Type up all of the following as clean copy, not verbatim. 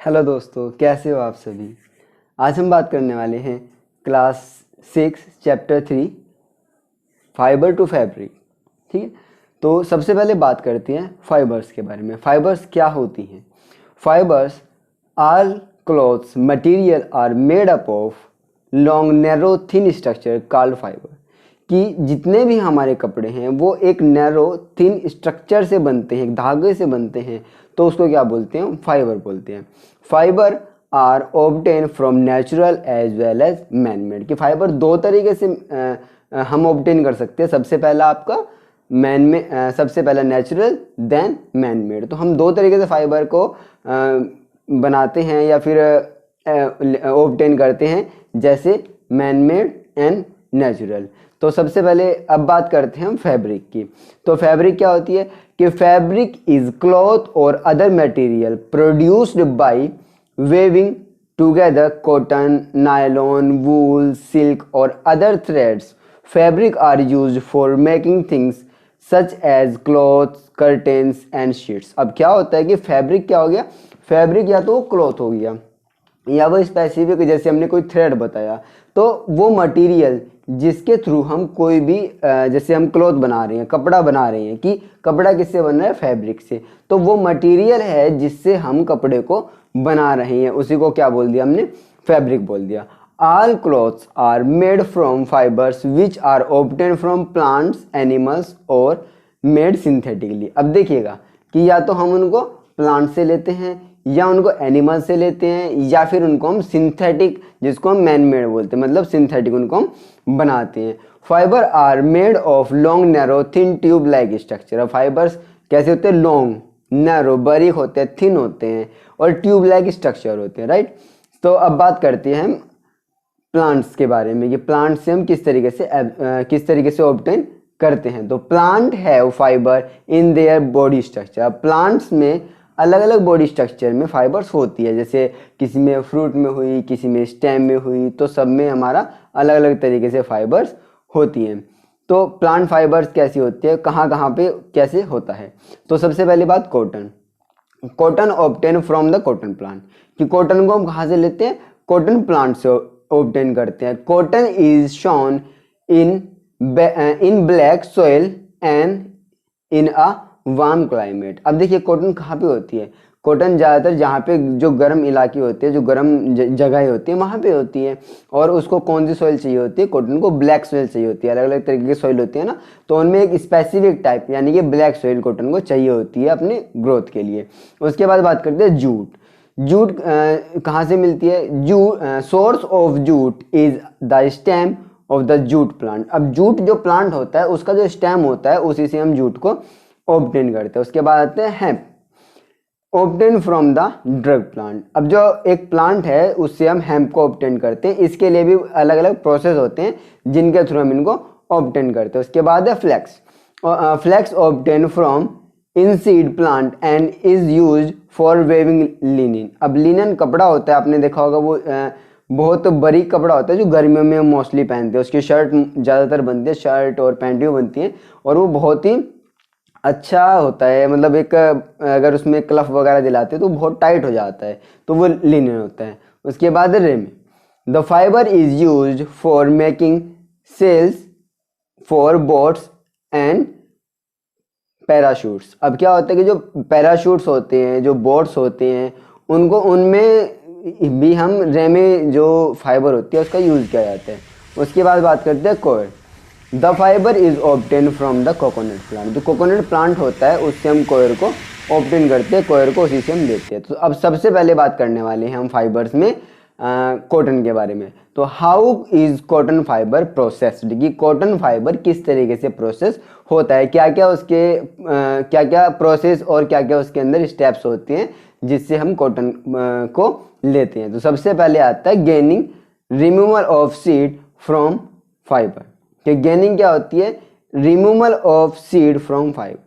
Hello दोस्तों, कैसे हो आप सभी। आज हम बात करने वाले हैं class 6 chapter 3 fibre to fabric. ठीक है, तो सबसे पहले बात करते हैं फाइबर्स के बारे में। फाइबर्स क्या होती हैं? Fibres all clothes material are made up of long narrow thin structure called fibre. कि जितने भी हमारे कपड़े हैं वो एक नैरो थिन स्ट्रक्चर से बनते हैं, एक धागे से बनते हैं, तो उसको क्या बोलते हैं? फाइबर बोलते हैं। Fibre are obtain from natural as well as man made. कि फाइबर दो तरीके से हम ऑब्टेन कर सकते हैं। सबसे पहला आपका सबसे पहला नेचुरल देन मैन मेड। तो हम दो तरीके से फाइबर को बनाते हैं या फिर ऑब्टेन करते हैं, जैसे मैन मेड एंड नेचुरल। तो सबसे पहले अब बात करते हैं हम फैब्रिक की। तो फैब्रिक क्या होती है? कि फैब्रिक इज क्लॉथ और other material produced by weaving together cotton, nylon, wool, silk और other threads. Fabric are used for making things such as clothes, curtains and sheets. अब क्या होता है कि फैब्रिक क्या हो गया? फैब्रिक या तो क्लॉथ हो गया या वो स्पेसिफिक, जैसे हमने कोई थ्रेड बताया, तो वो मटेरियल जिसके थ्रू हम कोई भी जैसे हम क्लॉथ बना रहे हैं, कपड़ा बना रहे हैं, कि कपड़ा किससे बन रहा है? फैब्रिक से। तो वो मटेरियल है जिससे हम कपड़े को बना रहे हैं, उसी को क्या बोल दिया हमने? फैब्रिक बोल दिया। All clothes are made from fibres which are obtain from plants, animals और मेड सिंथेटिकली। अब देखिएगा कि या तो हम उनको प्लांट से लेते हैं या उनको एनिमल से लेते हैं या फिर उनको हम सिंथेटिक, जिसको हम मैन मेड बोलते हैं, मतलब सिंथेटिक उनको हम बनाते हैं। Fibre are made of long narrow thin tube like structure. अब फाइबर्स कैसे होते हैं? लॉन्ग, नैरो, बारीक होते हैं, थिन होते हैं और ट्यूब लाइक स्ट्रक्चर होते हैं, राइट। तो अब बात करते हैं हम प्लांट्स के बारे में कि प्लांट से हम किस तरीके से ऑब्टेन करते हैं। तो plant have fibre in their body structure. Plants में अलग अलग बॉडी स्ट्रक्चर में फाइबर्स होती है, जैसे किसी में फ्रूट में हुई, किसी में स्टेम में हुई, तो सब में हमारा अलग अलग तरीके से फाइबर्स होती हैं। तो प्लांट फाइबर्स कैसी होती है, कहाँ कहाँ पे कैसे होता है? तो सबसे पहली बात cotton. Cotton obtain from the cotton plant. कि कॉटन को हम कहाँ से लेते हैं? कॉटन प्लांट से ऑब्टेन करते हैं। Cotton is shown in black soil and in a warm climate. अब देखिए कॉटन कहाँ पे होती है? कॉटन ज़्यादातर जहाँ पे जो गर्म इलाके होते हैं, जो गर्म जगह होती है, वहाँ पे होती है। और उसको कौन सी सॉइल चाहिए होती है? कॉटन को ब्लैक सॉइल चाहिए होती है। अलग अलग तरीके की सॉइल होती है ना, तो उनमें एक स्पेसिफिक टाइप यानी कि ब्लैक सॉइल कॉटन को चाहिए होती है अपनी ग्रोथ के लिए। उसके बाद बात करते हैं जूट। जूट कहाँ से मिलती है? Source of jute is the stem of the jute plant. अब जूट जो प्लांट होता है उसका जो स्टेम होता है, उसी से हम जूट को ऑब्टेन करते हैं। उसके बाद आते हैं hemp, obtain from the drug plant. अब जो एक प्लांट है उससे हम हेम्प को ऑब्टेन करते हैं। इसके लिए भी अलग अलग प्रोसेस होते हैं जिनके थ्रू हम इनको ऑब्टेन करते हैं। उसके बाद है flax. Flax obtain from linseed plant and is used for weaving linen. अब लिनन कपड़ा होता है, आपने देखा होगा, वो बहुत बारीक कपड़ा होता है जो गर्मियों में मोस्टली पहनते हैं। उसकी शर्ट ज़्यादातर बनती है, शर्ट और पैंटी बनती हैं, और वो बहुत ही अच्छा होता है। मतलब एक अगर उसमें क्लफ वगैरह दिलाते हैं तो बहुत टाइट हो जाता है, तो वो लिनन होता है। उसके बाद ramie. The fibre is used for making sails for boats and parachutes. अब क्या होता है कि जो पैराशूट्स होते हैं, जो बोट्स होते हैं, उनको उनमें भी हम रेमे जो फाइबर होती है उसका यूज़ किया जाता है। उसके बाद बात करते हैं coir. The fibre is obtain from the coconut plant. जो कोकोनट प्लांट होता है उससे हम कोयर को ऑब्टेन करते हैं, कोयर को उसी से हम लेते हैं। तो अब सबसे पहले बात करने वाले हैं हम फाइबर्स में कॉटन के बारे में। तो how is cotton fibre processed, कि कॉटन फाइबर किस तरीके से प्रोसेस होता है, क्या क्या उसके क्या क्या प्रोसेस और क्या क्या उसके अंदर स्टेप्स होते हैं जिससे हम कॉटन को लेते हैं। तो सबसे पहले आता है gaining, removal of seed from fibre. कि गेनिंग क्या होती है? Removal of seed from fibre.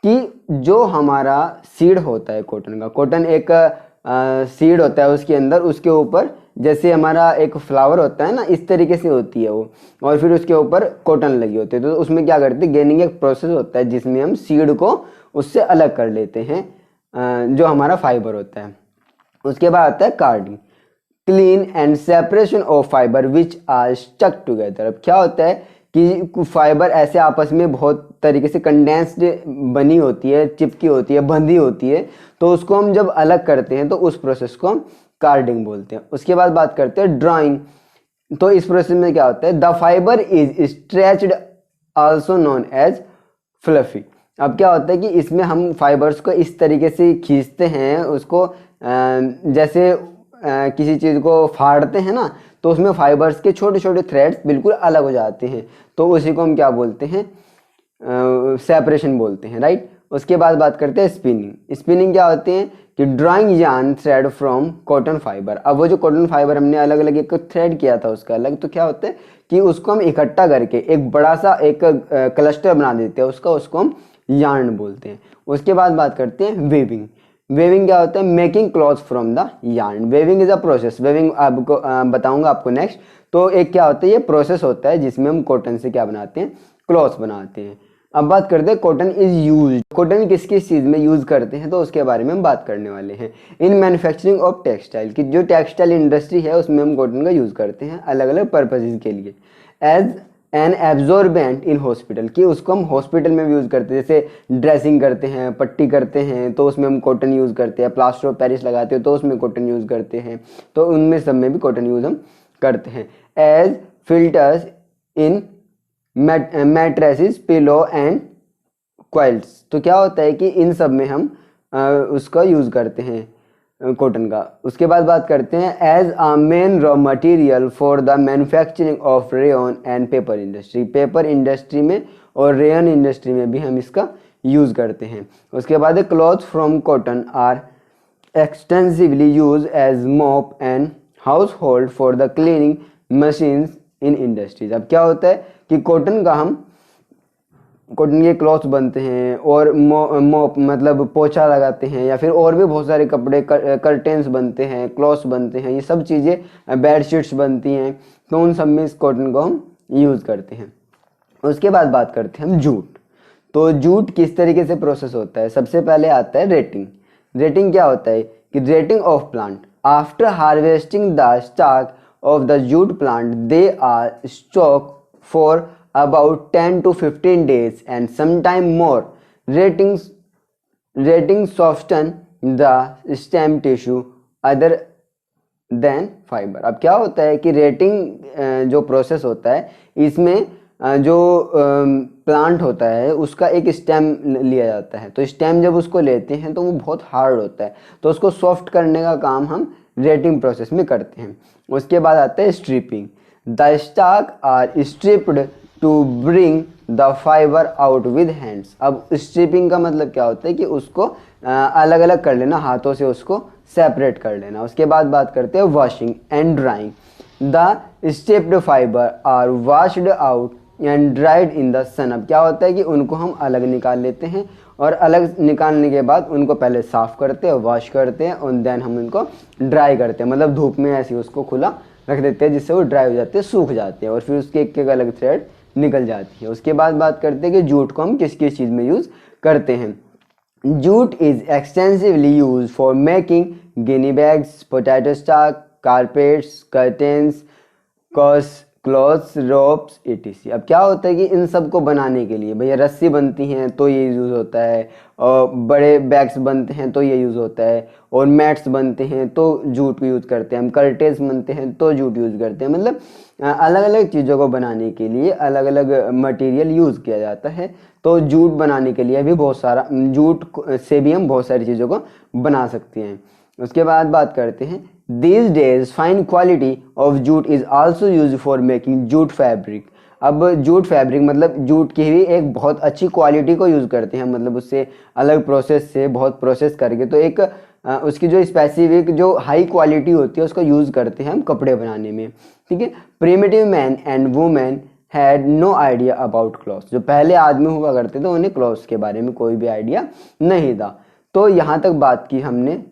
कि जो हमारा सीड होता है कॉटन का, कॉटन एक सीड होता है उसके अंदर, उसके ऊपर जैसे हमारा एक फ्लावर होता है ना, इस तरीके से होती है वो, और फिर उसके ऊपर कॉटन लगी होती है। तो उसमें क्या करते हैं? गेनिंग एक प्रोसेस होता है जिसमें हम सीड को उससे अलग कर लेते हैं, जो हमारा फाइबर होता है। उसके बाद आता है carding, clean and separation of fibre which are stuck together. अब क्या होता है कि फाइबर ऐसे आपस में बहुत तरीके से कंडेंस्ड बनी होती है, चिपकी होती है, बंधी होती है, तो उसको हम जब अलग करते हैं तो उस प्रोसेस को हम कार्डिंग बोलते हैं। उसके बाद बात करते हैं ड्राइंग। तो इस प्रोसेस में क्या होता है, the fibre is stretched also known as fluffy. अब क्या होता है कि इसमें हम फाइबर्स को इस तरीके से खींचते हैं, उसको जैसे किसी चीज़ को फाड़ते हैं ना, तो उसमें फाइबर्स के छोटे छोटे थ्रेड्स बिल्कुल अलग हो जाते हैं, तो उसी को हम क्या बोलते हैं, सेपरेशन बोलते हैं, राइट। उसके बाद बात करते हैं स्पिनिंग। स्पिनिंग क्या होते हैं कि drawing yarn thread from cotton fibre. अब वो जो कॉटन फाइबर हमने अलग अलग एक थ्रेड किया था उसका अलग, तो क्या होता है कि उसको हम इकट्ठा करके एक बड़ा सा एक क्लस्टर बना देते हैं उसको हम यार्न बोलते हैं। उसके बाद बात करते हैं वेविंग। वेविंग क्या होता है, making cloth from the yarn. Weaving is a process, weaving आपको बताऊंगा आपको नेक्स्ट। तो एक क्या होता है, ये प्रोसेस होता है जिसमें हम कॉटन से क्या बनाते हैं, क्लॉथ बनाते हैं। अब बात करते हैं कॉटन इज यूज। कॉटन किस किस चीज़ में यूज़ करते हैं, तो उसके बारे में हम बात करने वाले हैं। इन मैन्युफैक्चरिंग ऑफ टेक्सटाइल, की जो टेक्सटाइल इंडस्ट्री है उसमें हम कॉटन का यूज़ करते हैं अलग अलग पर्पजेज के लिए। As an absorbent in hospital, कि उसको हम हॉस्पिटल में भी यूज़ करते हैं, जैसे ड्रेसिंग करते हैं, पट्टी करते हैं तो उसमें हम कॉटन यूज़ करते हैं, प्लास्टर ऑफ पेरिस लगाते हैं तो उसमें कॉटन यूज़ करते हैं, तो उनमें सब में भी कॉटन यूज़ हम करते हैं। As filters in mattresses, pillow and quilts. तो क्या होता है कि इन सब में हम उसका यूज़ करते हैं कॉटन का। उसके बाद बात करते हैं as a main raw material for the manufacturing of rayon and paper industry. Paper industry में और रेयन इंडस्ट्री में भी हम इसका यूज़ करते हैं। उसके बाद cloth from cotton are extensively use as mop and household for the cleaning machines in industries. अब क्या होता है कि कॉटन के क्लॉथ बनते हैं और मोप मतलब पोछा लगाते हैं, या फिर और भी बहुत सारे कपड़े, कर्टेंस बनते हैं, क्लॉथ्स बनते हैं, ये सब चीज़ें, बेडशीट्स बनती हैं, तो उन सब में इस कॉटन को हम यूज़ करते हैं। उसके बाद बात करते हैं हम जूट। तो जूट किस तरीके से प्रोसेस होता है, सबसे पहले आता है रेटिंग। रेटिंग क्या होता है कि retting of plant after harvesting the stalk of the jute plant, they are stock for about 10 to 15 days and sometime more. Ratings soften the stem tissue other than fiber. अब क्या होता है कि rating जो प्रोसेस होता है इसमें जो प्लांट होता है उसका एक स्टेम लिया जाता है, तो स्टेम जब उसको लेते हैं तो वो बहुत हार्ड होता है, तो उसको सॉफ्ट करने का काम हम रेटिंग प्रोसेस में करते हैं। उसके बाद आता है stripping. The stalk are stripped to bring the fibre out with hands. अब स्ट्रिपिंग का मतलब क्या होता है कि उसको अलग अलग कर लेना, हाथों से उसको सेपरेट कर लेना। उसके बाद बात करते हैं washing and drying. The stripped fibre are washed out and dried in the sun. अब क्या होता है कि उनको हम अलग निकाल लेते हैं और अलग निकालने के बाद उनको पहले साफ़ करते हैं, वॉश करते हैं और देन हम उनको ड्राई करते हैं, मतलब धूप में ऐसे उसको खुला रख देते हैं जिससे वो ड्राई हो जाते हैं, सूख जाते हैं और फिर उसके एक अलग थ्रेड निकल जाती है। उसके बाद बात करते हैं कि जूट को हम किस किस चीज़ में यूज़ करते हैं। Jute is extensively use for making Guinea bags, potato stock, carpets, curtains, clothes, ropes etc। अब क्या होता है कि इन सब को बनाने के लिए भैया रस्सी बनती हैं तो ये यूज़ होता है, और बड़े बैग्स बनते हैं तो ये यूज़ होता है, और मैट्स बनते हैं तो जूट को यूज़ करते हैं, हम कर्टेन्स बनते हैं तो जूट यूज़ करते हैं। मतलब अलग अलग चीज़ों को बनाने के लिए अलग अलग मटेरियल यूज़ किया जाता है। तो जूट बनाने के लिए भी बहुत सारा, जूट से भी हम बहुत सारी चीज़ों को बना सकते हैं। उसके बाद बात करते हैं These days fine quality of jute is also used for making jute fabric। अब जूट फैब्रिक मतलब जूट की भी एक बहुत अच्छी क्वालिटी को यूज़ करते हैं, मतलब उससे अलग प्रोसेस से बहुत प्रोसेस करके, तो एक उसकी जो स्पेसिफिक जो हाई क्वालिटी होती है उसको यूज़ करते हैं हम कपड़े बनाने में, ठीक है। Primitive man and women had no idea about clothes. जो पहले आदमी हुआ करते थे उन्हें क्लॉथ्स के बारे में कोई भी आइडिया नहीं था। तो यहाँ तक बात की हमने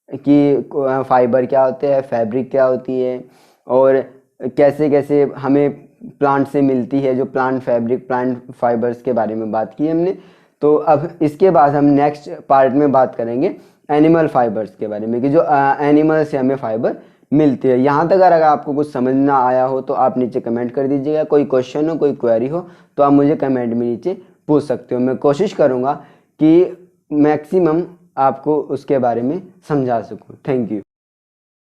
कि फाइबर क्या होते हैं, फैब्रिक क्या होती है, और कैसे कैसे हमें प्लांट से मिलती है, जो प्लांट फैब्रिक, प्लांट फाइबर्स के बारे में बात की हमने। तो अब इसके बाद हम नेक्स्ट पार्ट में बात करेंगे एनिमल फाइबर्स के बारे में कि जो एनिमल से हमें फाइबर मिलती है। यहाँ तक अगर आपको कुछ समझ ना आया हो तो आप नीचे कमेंट कर दीजिएगा। कोई क्वेश्चन हो, कोई क्वेरी हो तो आप मुझे कमेंट में नीचे पूछ सकते हो। मैं कोशिश करूँगा कि मैक्सिमम आपको उसके बारे में समझा सकूँ। Thank you.